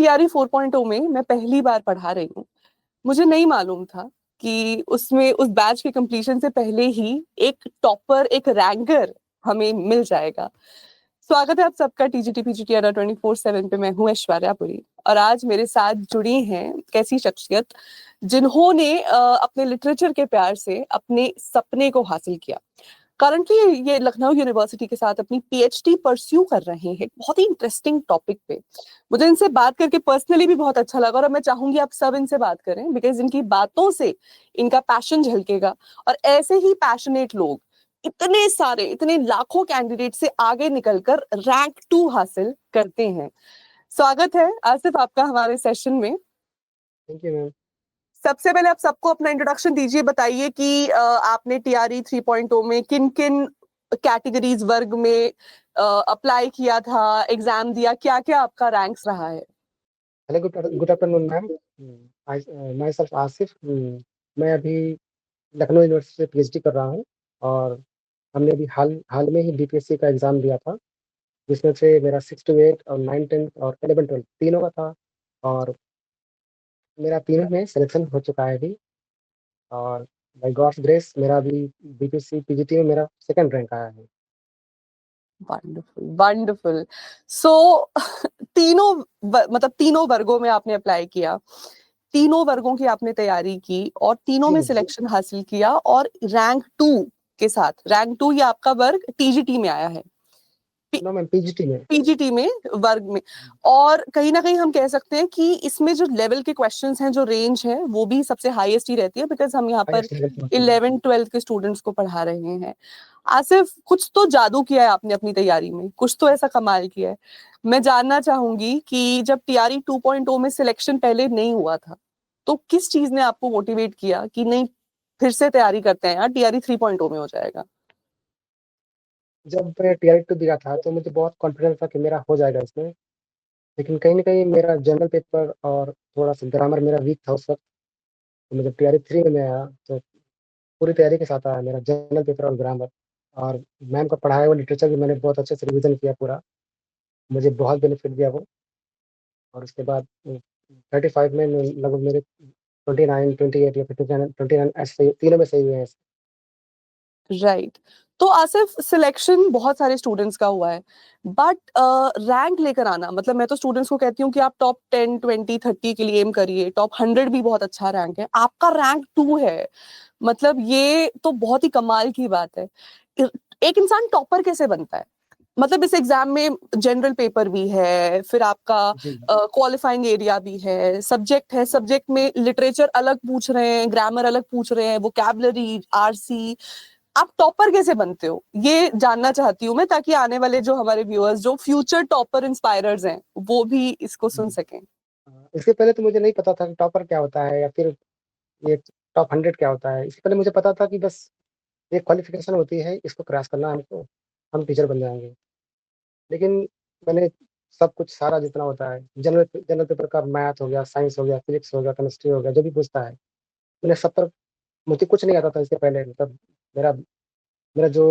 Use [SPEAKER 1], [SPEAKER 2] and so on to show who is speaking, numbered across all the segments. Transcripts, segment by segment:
[SPEAKER 1] TRE 4.0 में मैं पहली बार पढ़ा रही हूँ। मुझे नहीं मालूम था कि उसमें उस बैच के कंप्लीशन से पहले ही एक टॉपर, एक रैंकर हमें मिल जाएगा। स्वागत है आप सबका टीजीटी पीजीटी अड्डा 24/7 पे। मैं हूँ ऐश्वर्या पुरी और आज मेरे साथ जुड़ी हैं कैसी शख्सियत जिन्होंने अपने लिटरेचर के प्यार से अपने सपने को हासिल किया। करंटली ये लखनऊ यूनिवर्सिटी के साथ अपनी पीएचडी परस्यू कर रहे हैं बहुत ही इंटरेस्टिंग टॉपिक पे। मुझे इनसे बात करके पर्सनली भी बहुत अच्छा लगा और मैं चाहूंगी आप सब इनसे बात करें बिकॉज इनकी बातों से इनका पैशन झलकेगा। और ऐसे ही पैशनेट लोग इतने सारे, इतने लाखों कैंडिडेट से आगे निकलकर रैंक 2 हासिल करते हैं। स्वागत है आसिफ आपका हमारे सेशन में।
[SPEAKER 2] Thank you ma'am.
[SPEAKER 1] सबसे पहले आप सबको अपना इंट्रोडक्शन दीजिए, बताइए कि आपने टीआरई 3.0 में किन किन कैटेगरीज वर्ग में अप्लाई किया था, एग्जाम दिया, क्या क्या आपका रैंक्स रहा है।
[SPEAKER 2] Hello, good afternoon ma'am. My self Asif. मैं अभी लखनऊ यूनिवर्सिटी से पीएचडी कर रहा हूँ और हमने अभी हाल हाल में ही बीपीएससी का एग्ज़ाम दिया था, जिसमें से मेरा 6 to 8 और 9 10 और 11 12 तीनों का था और मेरा तीनों में सिलेक्शन हो चुका है अभी। और बाय गॉड्स ग्रेस मेरा अभी बीपीएससी पीजीटी में मेरा सेकंड रैंक आया है।
[SPEAKER 1] Wonderful wonderful. सो तीनों मतलब तीनों वर्गों में आपने अप्लाई किया, तीनों वर्गों की आपने तैयारी की और तीनों
[SPEAKER 2] जी
[SPEAKER 1] में
[SPEAKER 2] मैम।
[SPEAKER 1] सिलेक्शन हासिल किया और रैंक 2 के साथ, रैंक 2 ये आपका वर्ग टीजीटी में आया है,
[SPEAKER 2] नो मैम, पीजीटी में।
[SPEAKER 1] पीजीटी में वर्ग में। और कहीं ना कहीं हम कह सकते हैं कि इसमें जो लेवल के क्वेश्चंस हैं, जो रेंज है वो भी सबसे हाईएस्ट ही रहती है बिकॉज हम यहाँ पर
[SPEAKER 2] हाईएस्ट लेवल पे होती है।
[SPEAKER 1] 11th 12th के स्टूडेंट्स को पढ़ा रहे हैं। आसिफ, कुछ तो जादू किया है आपने अपनी तैयारी में, कुछ तो ऐसा कमाल किया है। मैं जानना चाहूंगी कि जब टीआरई 2.0 में सिलेक्शन पहले नहीं हुआ था तो किस चीज ने आपको मोटिवेट किया कि नहीं फिर से तैयारी करते हैं यार, टीआरई 3.0 में हो जाएगा।
[SPEAKER 2] जब मैं टीआरई 2 दिया था तो मुझे बहुत कॉन्फिडेंस था कि मेरा हो जाएगा इसमें। लेकिन कहीं न कहीं मेरा जनरल पेपर और थोड़ा-सा ग्रामर मेरा वीक था उस वक़्त। तो मैं जब टीआरई 3 में मैं आया तो पूरी तैयारी के साथ आया, मेरा जनरल पेपर और ग्रामर। और मैम का पढ़ाया हुआ लिटरेचर भी मैंने बहुत अच्छे से रिवीजन किया पूरा। मुझे बहुत बेनिफिट दिया वो। और उसके बाद 35 में लगभग मेरे 29, 28 या फिर 29 ऐसे तीनों में सही हुए हैं।
[SPEAKER 1] राइट। तो आसिफ, सिलेक्शन बहुत सारे स्टूडेंट्स का हुआ है बट रैंक लेकर आना, मतलब मैं तो स्टूडेंट्स को कहती हूँ कि आप टॉप 10 20 30 के लिए एम करिए, टॉप 100 भी बहुत अच्छा रैंक है, आपका रैंक 2 है। मतलब ये तो बहुत ही कमाल की बात है। एक इंसान टॉपर कैसे बनता है? मतलब इस एग्जाम में जनरल पेपर भी है, फिर आपका
[SPEAKER 2] जी।
[SPEAKER 1] क्वालिफाइंग एरिया भी है, सब्जेक्ट है, सब्जेक्ट में लिटरेचर अलग पूछ रहे हैं, ग्रामर अलग पूछ रहे हैं, वोकैबुलरी, आरसी। आप टॉपर कैसे बनते हो ये जानना चाहती हूँ मैं, ताकि आने वाले जो हमारे व्यूअर्स, जो फ्यूचर टॉपर इंस्पायरर्स हैं, वो भी इसको सुन सकें।
[SPEAKER 2] इससे पहले तो मुझे नहीं पता था कि टॉपर क्या होता है या फिर ये टॉप 100 क्या होता है। इससे पहले मुझे पता था कि बस एक क्वालिफ़िकेशन होती है, इसको क्रॉस करना है हमको, हम टीचर बन जाएँगे। लेकिन मैंने सब कुछ सारा जितना होता है, जनरल जनरल पेपर का मैथ हो गया, साइंस हो गया, फिज़िक्स हो गया, केमिस्ट्री हो गया, जो भी पूछता है, मैंने सब पर मुझे कुछ नहीं आता था इससे पहले। मतलब मेरा मेरा जो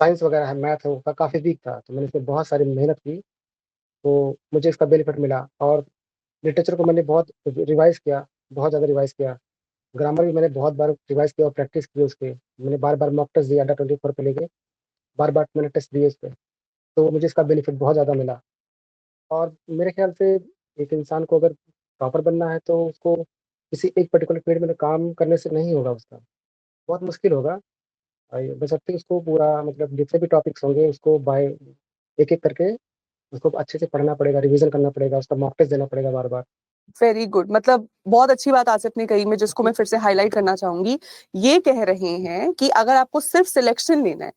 [SPEAKER 2] साइंस वगैरह है, मैथ है, वो काफ़ी वीक था, तो मैंने इसमें बहुत सारी मेहनत की, तो मुझे इसका बेनिफिट मिला। और लिटरेचर को मैंने बहुत रिवाइज़ किया, बहुत ज़्यादा रिवाइज़ किया। ग्रामर भी मैंने बहुत बार रिवाइज़ किया और प्रैक्टिस की उसकी। मैंने बार-बार मॉक टेस्ट दिया अड्डा 24 पे लेके, बार-बार मैंने टेस्ट दिए उसपे, तो मुझे इसका बेनिफिट बहुत ज़्यादा मिला। और मेरे ख्याल से एक इंसान को अगर टॉपर बनना है तो उसको किसी एक पर्टिकुलर फ़ील्ड में काम करने से नहीं होगा उसका, बहुत मुश्किल होगा। बशर्ते उसको पूरा मतलब जितने भी टॉपिक्स होंगे उसको बाय एक-एक करके उसको अच्छे से पढ़ना पड़ेगा, रिवीज़न करना पड़ेगा, उसका मॉक टेस्ट देना पड़ेगा बार-बार।
[SPEAKER 1] Very good. मतलब बहुत अच्छी बात आसिफ ने कही, मैं जिसको मैं फिर से हाईलाइट करना चाहूंगी। ये कह रहे हैं कि अगर आपको सिर्फ सिलेक्शन लेना है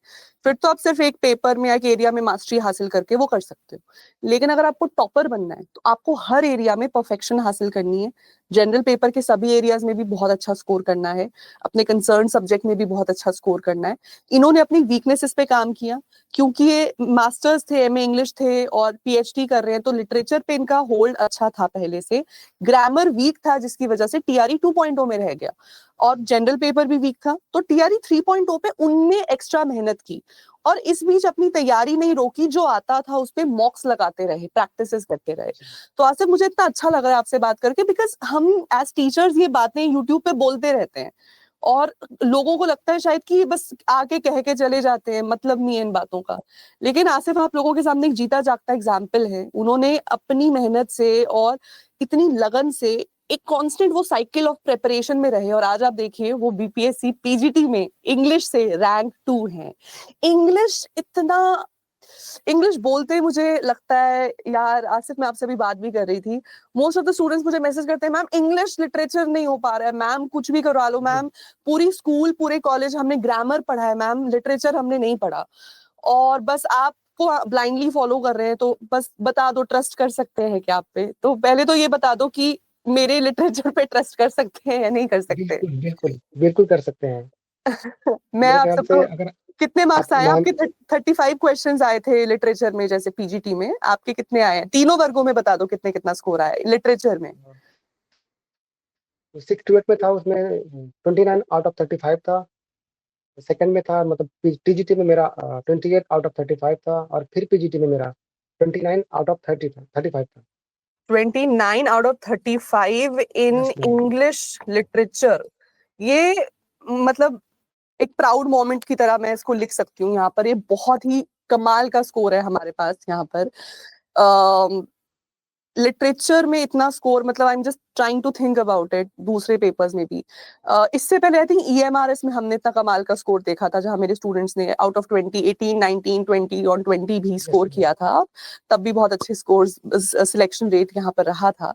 [SPEAKER 1] फिर तो आप सिर्फ एक पेपर में या एक एरिया में मास्टरी हासिल करके वो कर सकते हो, लेकिन अगर आपको टॉपर बनना है तो आपको हर एरिया में परफेक्शन हासिल करनी है। जनरल पेपर के सभी एरियाज में भी बहुत अच्छा स्कोर करना है, अपने कंसर्न सब्जेक्ट में भी बहुत अच्छा स्कोर करना है। इन्होंने अपनी वीकनेसेस पे काम किया, क्योंकि ये मास्टर्स थे, एमए इंग्लिश थे और पीएचडी कर रहे हैं, तो लिटरेचर पे इनका होल्ड अच्छा था पहले से। ग्रामर वीक था जिसकी वजह से टीआरई 2.0 में रह गया, और जनरल पेपर भी वीक था तो टीआरई 3.0 पे उनने एक्स्ट्रा मेहनत की और इस बीच अपनी तैयारी नहीं रोकी, जो आता था उस पे मॉक्स लगाते रहे, प्रैक्टिसेस करते रहे। तो आसिफ मुझे इतना अच्छा लग रहा है आपसे बात करके, बिकॉज हम एज टीचर्स ये बातें यूट्यूब पे बोलते रहते हैं और लोगों को लगता है शायद कि बस आके कह के चले जाते हैं, मतलब नहीं है इन बातों का। लेकिन आसिफ आप लोगों के सामने एक जीता जागता एग्जाम्पल है। उन्होंने अपनी मेहनत से और इतनी लगन से एक कांस्टेंट वो साइकिल ऑफ प्रिपरेशन में रहे, और आज आप देखिए वो बीपीएससी पीजीटी में इंग्लिश से रैंक 2 है। इंग्लिश बोलते ही मुझे लगता है यार, आसिफ मैं आपसे भी बात भी कर रही थी, मोस्ट ऑफ द स्टूडेंट्स मुझे मैसेज करते हैं मैम इंग्लिश लिटरेचर नहीं हो पा रहा है, मैम कुछ भी करवा लो मैम, पूरी स्कूल पूरे कॉलेज हमने ग्रामर पढ़ा है मैम, लिटरेचर हमने नहीं पढ़ा। और बस आपको ब्लाइंडली फॉलो कर रहे हैं, तो बस बता दो ट्रस्ट कर सकते हैं क्या आप पे? तो पहले तो ये बता दो कि मेरे लिटरेचर पे ट्रस्ट कर सकते हैं या नहीं कर सकते?
[SPEAKER 2] बिल्कुल, बिल्कुल, बिल्कुल कर सकते हैं।
[SPEAKER 1] मैं
[SPEAKER 2] मेरे
[SPEAKER 1] आप
[SPEAKER 2] ख्याल से
[SPEAKER 1] सबको,
[SPEAKER 2] अगर
[SPEAKER 1] कितने
[SPEAKER 2] आप
[SPEAKER 1] मार्क्स आए
[SPEAKER 2] मान
[SPEAKER 1] आपके? 35 क्वेश्चंस आए थे लिटरेचर में, जैसे पीजीटी में आपके कितने आए हैं? तीनों वर्गों में बता दो कितने कितना स्कोर आया है लिटरेचर में।
[SPEAKER 2] 6 टू 8 में था, उसमें 29 आउट ऑफ 35 था। सेकंड में था, मतलब टीजीटी में मेरा 28 आउट ऑफ 35 था, और फिर पीजीटी में मेरा 29 आउट ऑफ 30 था, 35 था।
[SPEAKER 1] 29 out of 35 in
[SPEAKER 2] yes ma'am.
[SPEAKER 1] English literature. ये मतलब एक प्राउड मोमेंट की तरह मैं इसको लिख सकती हूँ यहाँ पर। ये बहुत ही कमाल का स्कोर है हमारे पास यहाँ पर। लिटरेचर में इतना स्कोर, मतलब I am just trying to think about it, दूसरे पेपर्स में भी। इससे पहले आई थिंक ईएमआरएस में हमने इतना कमाल का स्कोर देखा था, जहां मेरे स्टूडेंट्स ने आउट ऑफ 20 18 19 20 और 20 भी
[SPEAKER 2] यस
[SPEAKER 1] स्कोर
[SPEAKER 2] मैम।
[SPEAKER 1] किया था। तब भी बहुत अच्छे स्कोर, सिलेक्शन रेट यहाँ पर रहा था।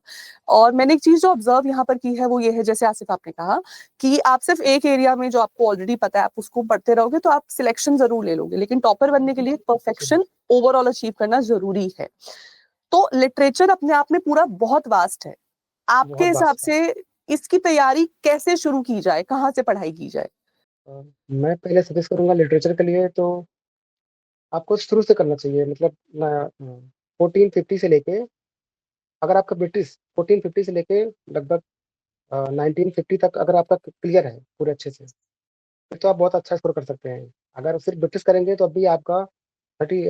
[SPEAKER 1] और मैंने एक चीज जो ऑब्जर्व यहाँ पर की है वो ये है, जैसे आसिफ आपने कहा कि आप सिर्फ एक एरिया में जो आपको ऑलरेडी पता है आप उसको पढ़ते रहोगे तो आप सिलेक्शन जरूर ले लोगे, लेकिन टॉपर बनने के लिए परफेक्शन ओवरऑल अचीव करना जरूरी है। तो लिटरेचर अपने आप में पूरा बहुत वास्ट है। आपके
[SPEAKER 2] बहुत
[SPEAKER 1] हिसाब
[SPEAKER 2] वास्ट था।
[SPEAKER 1] से इसकी तैयारी कैसे शुरू की जाए, कहाँ से पढ़ाई की जाए?
[SPEAKER 2] मैं पहले सजेस्ट करूंगा लिटरेचर के लिए, तो आपको शुरू से करना चाहिए, मतलब 1450 से लेके, अगर आपका ब्रिटिश 1450 से लेके लगभग 1950 तक अगर आपका क्लियर है पूरे अच्छे से, फिर तो आप बहुत अच्छा स्कोर कर सकते हैं। अगर सिर्फ ब्रिटिश करेंगे तो अभी आपका 20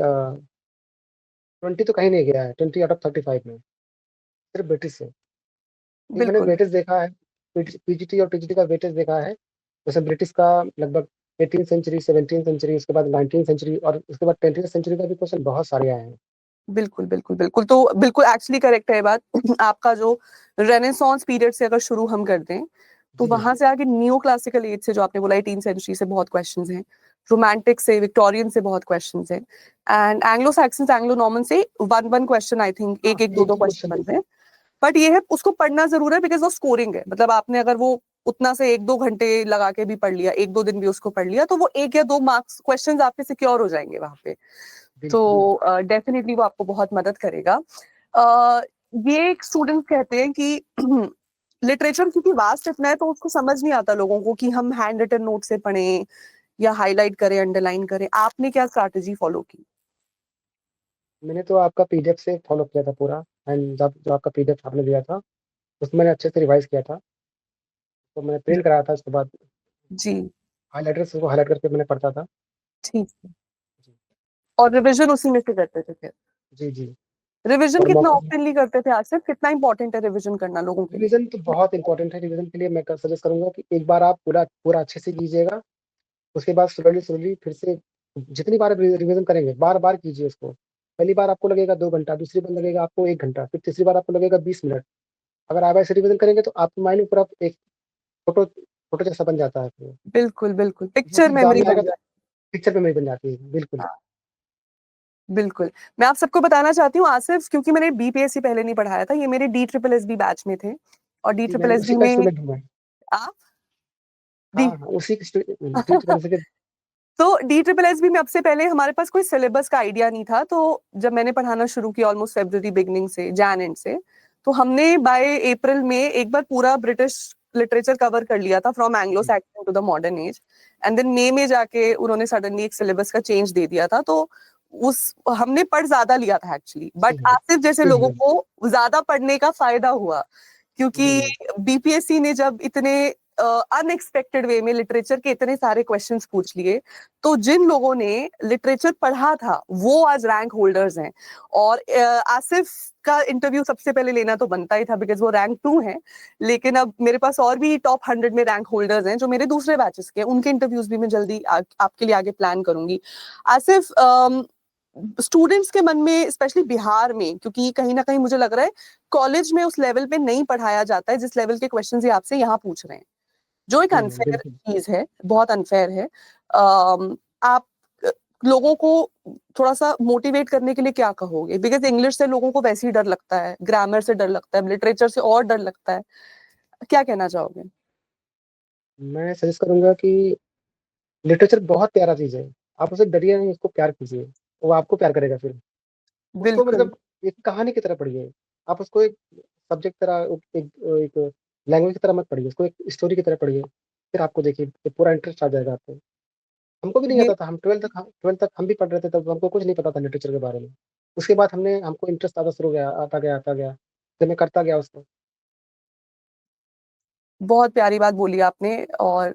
[SPEAKER 2] तो कहीं नहीं गया है, 20 आउट ऑफ 35 में, सिर्फ ब्रिटिश से। एक मैंने
[SPEAKER 1] बिल्कुल
[SPEAKER 2] वेटेज देखा है, पीजीटी और टीजीटी का वेटेज देखा है। जैसे ब्रिटिश का लगभग 18 सेंचुरी, 17 सेंचुरी, उसके बाद 19 सेंचुरी, और उसके बाद 20 सेंचुरी का भी क्वेश्चन बहुत सारे आए हैं।
[SPEAKER 1] बिल्कुल बिल्कुल बिल्कुल, तो बिल्कुल एक्चुअली करेक्ट है ये बात। आपका जो रेनेसांस पीरियड से अगर शुरू हम कर दें, तो
[SPEAKER 2] जी,
[SPEAKER 1] वहां से आगे न्यू क्लासिकल एज से, जो आपने बोला 18 सेंचुरी से बहुत क्वेश्चंस हैं, रोमांटिक से, विक्टोरियन से बहुत क्वेश्चंस हैं, and Anglo Saxon Anglo Norman से one one question, I think
[SPEAKER 2] हाँ,
[SPEAKER 1] एक एक दो
[SPEAKER 2] एक
[SPEAKER 1] दो
[SPEAKER 2] दो
[SPEAKER 1] क्वेश्चन
[SPEAKER 2] क्वेश्चन।
[SPEAKER 1] बन रहे हैं। बट ये है उसको पढ़ना जरूर है, बिकॉज वो स्कोरिंग है, मतलब आपने अगर वो उतना से 1-2 घंटे लगा के भी पढ़ लिया, 1-2 दिन भी उसको पढ़ लिया, तो वो 1 या 2 मार्क्स क्वेश्चंस आपके सिक्योर हो जाएंगे वहां पे।
[SPEAKER 2] बिल्कुल।
[SPEAKER 1] तो डेफिनेटली वो आपको बहुत मदद करेगा। अ, ये एक स्टूडेंट कहते हैं कि लिटरेचर क्योंकि वास्ट इतना है तो उसको समझ नहीं आता लोगों को कि हम हैंड रिटन नोट से पढ़ें या हाईलाइट करें, अंडरलाइन करें। आपने क्या स्ट्रैटेजी फॉलो की?
[SPEAKER 2] मैंने तो आपका पीडीएफ से फॉलो किया था पूरा, एंड जब जो आपका पीडीएफ आपने दिया था, उसमें मैंने अच्छे से रिवाइज किया था। तो मैंने प्रिंट कराया था, उसके बाद
[SPEAKER 1] जी,
[SPEAKER 2] हाइलाइटर से उसको हाइलाइट करके मैंने पढ़ता था।
[SPEAKER 1] ठीक है।
[SPEAKER 2] जी,
[SPEAKER 1] और रिविजन उसी में से करते थे फिर?
[SPEAKER 2] जी, जी।
[SPEAKER 1] रिविजन
[SPEAKER 2] और
[SPEAKER 1] कितना
[SPEAKER 2] मौका
[SPEAKER 1] ऑप्शनली करते थे आसिफ? कितना इंपॉर्टेंट है रिविजन करना लोगों के लिए?
[SPEAKER 2] रिवीजन तो बहुत इंपॉर्टेंट है। रिवीजन के लिए मैं सजेस्ट करूंगा कि एक बार आप पूरा पूरा अच्छे से कीजिएगा, उसके बाद स्लोली स्लोली फिर से जितनी बार रिवीजन करेंगे, बार-बार कीजिए उसको। पहली बार आपको लगेगा 2 घंटा, दूसरी बार लगेगा आपको 1 घंटा, फिर तीसरी बार आपको लगेगा 20 मिनट। अगर आप ऐसे रिवीजन करेंगे तो आपके माइंड में पूरा एक फ़ोटो फ़ोटो जैसा बन जाता है फिर वो।
[SPEAKER 1] बिल्कुल बिल्कुल,
[SPEAKER 2] जब
[SPEAKER 1] पिक्चर
[SPEAKER 2] एग्ज़ाम
[SPEAKER 1] मेमोरी
[SPEAKER 2] में आएगा
[SPEAKER 1] बन
[SPEAKER 2] तो
[SPEAKER 1] जाए।
[SPEAKER 2] पिक्चर मेमोरी बन जाती है। बिल्कुल।
[SPEAKER 1] हाँ, बिल्कुल। मैं आप सबको बताना चाहती हूँ आसिफ, क्योंकि मैंने बीपीएससी पहले नहीं पढ़ाया था, ये मेरे D triple S B batch में थे, और डी
[SPEAKER 2] जी, मैं
[SPEAKER 1] ट्रिपल एस
[SPEAKER 2] उसी
[SPEAKER 1] बी
[SPEAKER 2] का
[SPEAKER 1] में
[SPEAKER 2] स्टूडेंट हूँ मैं।
[SPEAKER 1] आप
[SPEAKER 2] हाँ,
[SPEAKER 1] डी
[SPEAKER 2] हाँ, उसी की टी-ट्रिपल-सी के।
[SPEAKER 1] तो डी ट्रिपल एस बी में अब से पहले हमारे पास कोई सिलेबस का आइडिया नहीं था, तो जब मैंने पढ़ाना शुरू किया ऑलमोस्ट फेब्रुवरी बिगनिंग से, जैन एंड से, तो हमने बाय अप्रैल में एक बार पूरा ब्रिटिश लिटरेचर कवर कर लिया था, फ्रॉम एंग्लो
[SPEAKER 2] जी,
[SPEAKER 1] Saxon to the modern age. And then मई में जाके उन्होंने सडनली एक सिलेबस का चेंज दे दिया था, तो उस हमने पढ़ ज्यादा लिया था एक्चुअली, बट
[SPEAKER 2] सेम
[SPEAKER 1] आसिफ जैसे
[SPEAKER 2] सेम
[SPEAKER 1] लोगों
[SPEAKER 2] हियर।
[SPEAKER 1] को ज्यादा पढ़ने का फायदा हुआ, क्योंकि
[SPEAKER 2] जी,
[SPEAKER 1] बीपीएससी ने जब इतने अनएक्सपेक्टेड वे में लिटरेचर के इतने सारे क्वेश्चंस पूछ लिए, तो जिन लोगों ने लिटरेचर पढ़ा था वो आज रैंक होल्डर्स हैं। और आसिफ का इंटरव्यू सबसे पहले लेना तो बनता ही था बिकॉज वो रैंक 2 है, लेकिन अब मेरे पास और भी टॉप 100 में रैंक होल्डर्स हैं जो मेरे दूसरे बैचेस के, उनके इंटरव्यूज भी मैं जल्दी आपके लिए आगे प्लान करूंगी। आसिफ, स्टूडेंट्स के मन में स्पेशली बिहार में, क्योंकि कहीं ना कहीं मुझे लग रहा है कॉलेज में उस लेवल पे नहीं पढ़ाया जाता है जिस लेवल के क्वेश्चंस ये आपसे यहाँ पूछ रहे हैं, जो एक
[SPEAKER 2] जी मैम,
[SPEAKER 1] अनफेयर
[SPEAKER 2] बिल्कुल।
[SPEAKER 1] चीज है, बहुत अनफेयर है। आप लोगों को थोड़ा सा मोटिवेट करने के लिए क्या कहोगे? बिकॉज इंग्लिश से लोगों को वैसे ही डर लगता है, ग्रामर से डर लगता है, लिटरेचर से और डर लगता है, क्या कहना चाहोगे?
[SPEAKER 2] मैं सजेस्ट करूँगा कि लिटरेचर बहुत प्यारा चीज़ है। आप उसे डरिए नहीं, उसको प्यार कीजिए, वो आपको प्यार करेगा फिर। उसको
[SPEAKER 1] बिल्कुल।
[SPEAKER 2] मतलब एक कहानी की तरह पढ़िए। आप उसको एक सब्जेक्ट तरह एक एक लैंग्वेज की तरह मत पढ़िए, उसको एक स्टोरी की तरह पढ़िए। फिर आपको देखिए कि पूरा इंटरेस्ट आ जाएगा आपको। हमको भी नहीं
[SPEAKER 1] ये
[SPEAKER 2] आता था, हम 12th तक हम भी पढ़ रहे थे, तब हमको कुछ नहीं पता था लिटरेचर के बारे में। उसके बाद हमको इंटरेस्ट आता शुरू हो गया, आता गया, फिर मैं करता गया उसको।
[SPEAKER 1] बहुत प्यारी बात बोली आपने। और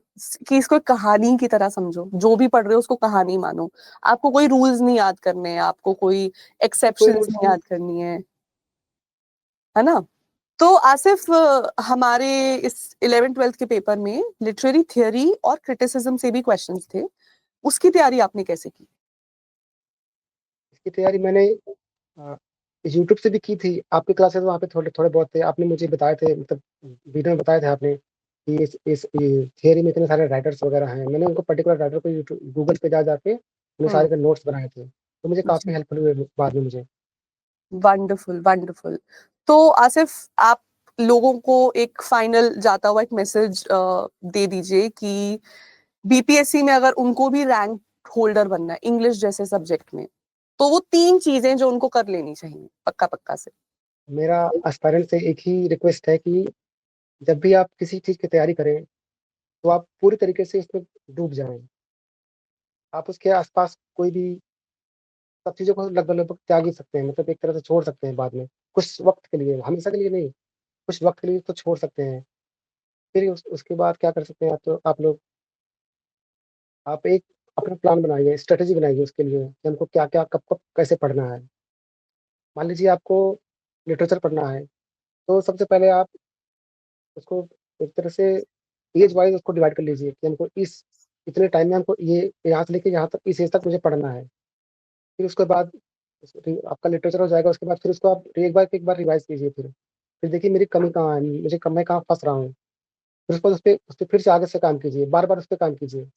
[SPEAKER 1] कि इसको एक कहानी की तरह समझो, जो भी पढ़ रहे हो उसको कहानी मानो। आपको कोई रूल्स नहीं याद करने हैं, आपको कोई
[SPEAKER 2] कोई
[SPEAKER 1] एक्सेप्शंस
[SPEAKER 2] रूल्स
[SPEAKER 1] नहीं
[SPEAKER 2] नहीं।
[SPEAKER 1] याद करनी है ना? तो आसिफ, हमारे इस 11th-12th के पेपर में लिटरेरी थियरी और क्रिटिसिज्म से भी क्वेश्चंस थे, उसकी तैयारी आपने कैसे की?
[SPEAKER 2] इसकी तैयारी मैंने अ, यूट्यूब से भी की थी। आपके क्लासेस वहाँ पे थोड़े थोड़े बहुत थे, आपने मुझे बताए थे, मतलब वीडियो में बताए थे आपने कि इस थियरी में इतने सारे राइटर्स वगैरह हैं। मैंने उनको पर्टिकुलर राइटर को यूट्यूब गूगल पे जा के उन्हें सारे
[SPEAKER 1] हम्म।
[SPEAKER 2] के नोट्स बनाए थे, तो मुझे काफ़ी
[SPEAKER 1] जी।
[SPEAKER 2] हेल्पफुल हुए बाद में मुझे।
[SPEAKER 1] Wonderful, wonderful. तो आसिफ, आप लोगों को एक फाइनल जाता हुआ एक मैसेज दे दीजिए कि बीपीएससी में अगर उनको भी रैंक होल्डर बनना है इंग्लिश जैसे सब्जेक्ट में, तो वो 3 चीजें जो उनको कर लेनी चाहिए पक्का पक्का से।
[SPEAKER 2] मेरा एस्पायरेंट से एक ही रिक्वेस्ट है कि जब भी आप किसी चीज़ की तैयारी करें, तो आप पूरी तरीके से उसमें डूब जाएँ। आप उसके आस-पास कोई भी सब चीज़ों को लगभग-लगभग त्याग ही सकते हैं, मतलब एक तरह से छोड़ सकते हैं बाद में। कुछ वक़्त के लिए, हमेशा के लिए नहीं, कुछ वक़्त के लिए तो छोड़ सकते हैं। फिर उसके बाद क्या कर सकते हैं आप लोग, आप एक अपना प्लान बनाइए, स्ट्रैटेजी बनाइए उसके लिए कि हमको क्या-क्या, कब-कब, कैसे पढ़ना है। मान लीजिए आपको लिटरेचर पढ़ना है, तो सबसे पहले आप उसको एक तरह से ऐज वाइज़ उसको डिवाइड कर लीजिए कि हमको इस इतने टाइम में हमको ये यहाँ से लेके यहाँ तक, इस एज तक मुझे पढ़ना है। फिर उसके बाद आपका लिटरेचर हो जाएगा, उसके बाद फिर उसको आप एक बार रिवाइज़ कीजिए फिर। फिर देखिए मेरी कमी कहाँ है, मुझे कम मैं कहाँ फँस रहा हूँ। फिर उस पे फिर से आगे से काम कीजिए, बार-बार उस पे काम कीजिए।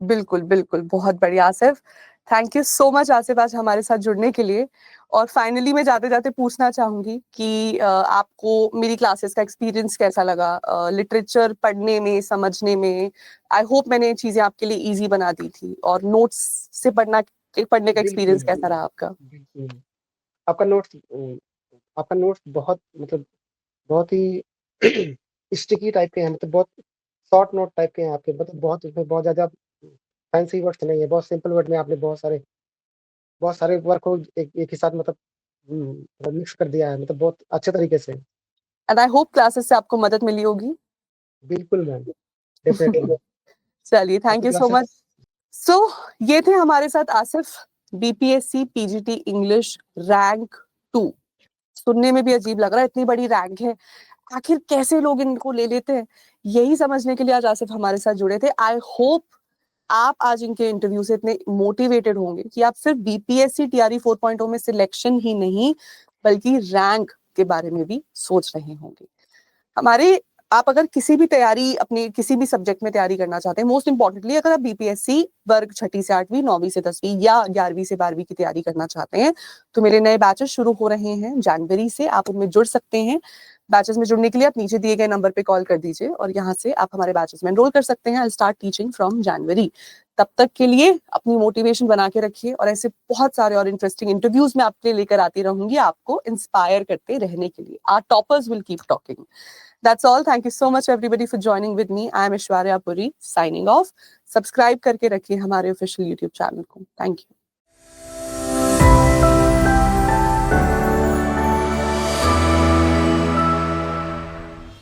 [SPEAKER 1] बिल्कुल, बिल्कुल, बहुत बढ़िया Asif. Thank you so much Asif आज हमारे साथ जुड़ने के लिए। और फाइनली मैं जाते-जाते पूछना चाहूँगी कि आपको मेरी क्लासेस का एक्सपीरियंस कैसा लगा? लिटरेचर पढ़ने में, समझने में? आई होप मैंने चीज़ें आपके लिए ईज़ी बना दी थी। और नोट्स से पढ़ने का
[SPEAKER 2] बिल्कुल
[SPEAKER 1] एक्सपीरियंस
[SPEAKER 2] मैम,
[SPEAKER 1] कैसा रहा आपका?
[SPEAKER 2] बिल्कुल। आपका नोट्स आपका नोट्स बहुत मतलब बहुत ही स्टिकी टाइप के हैं, मतलब बहुत शॉर्ट नोट टाइप के हैं आपके, मतलब बहुत उसमें बहुत ज़्यादा फैंसी वर्ड्स नहीं है, बहुत सिंपल वर्ड में आपने बहुत सारे वर्ड को एक एक ही साथ मतलब मिक्स कर दिया है, मतलब बहुत अच्छे तरीके से।
[SPEAKER 1] एंड आई होप क्लासेस से आपको मदद मिली होगी।
[SPEAKER 2] बिल्कुल मैम, डेफ़िनेटली।
[SPEAKER 1] चलिए, थैंक
[SPEAKER 2] आपकी
[SPEAKER 1] यू सो
[SPEAKER 2] क्लासेस
[SPEAKER 1] मच। सो ये थे हमारे साथ Asif, BPSC PGT English rank 2। सुनने में भी अजीब लग रहा है, इतनी बड़ी रैंक है, आखिर कैसे लोग इनको ले लेते हैं? यही समझने के लिए आज आसिफ हमारे साथ जुड़े थे। आई होप आप आज इनके इंटरव्यू से इतने मोटिवेटेड होंगे कि आप सिर्फ बीपीएससी टीआरई 4.0 में सिलेक्शन ही नहीं बल्कि रैंक के बारे में भी सोच रहे होंगे। हमारे आप अगर किसी भी तैयारी अपने किसी भी सब्जेक्ट में तैयारी करना चाहते हैं, मोस्ट इंपॉर्टेंटली अगर आप बीपीएससी वर्ग 6ठी से 8वीं, 9वीं से 10वीं या 11वीं से 12वीं की तैयारी करना चाहते हैं, तो मेरे नए बैचेस शुरू हो रहे हैं जनवरी से, आप उनमें जुड़ सकते हैं। बैचेस में जुड़ने के लिए आप नीचे दिए गए नंबर पे कॉल कर दीजिए और यहाँ से आप हमारे बैचेस में एनरोल कर सकते हैं। I start teaching from January. तब तक के लिए अपनी मोटिवेशन बना के रखिए और ऐसे बहुत सारे और इंटरेस्टिंग इंटरव्यूज में आपके लिए लेकर आती रहूंगी आपको इंस्पायर करते रहने के लिए। Our toppers will keep talking. That's all. Thank you so much everybody for joining with me. I am Ishwarya Puri signing off. Subscribe करके रखिए हमारे ऑफिशियल YouTube चैनल को। Thank you.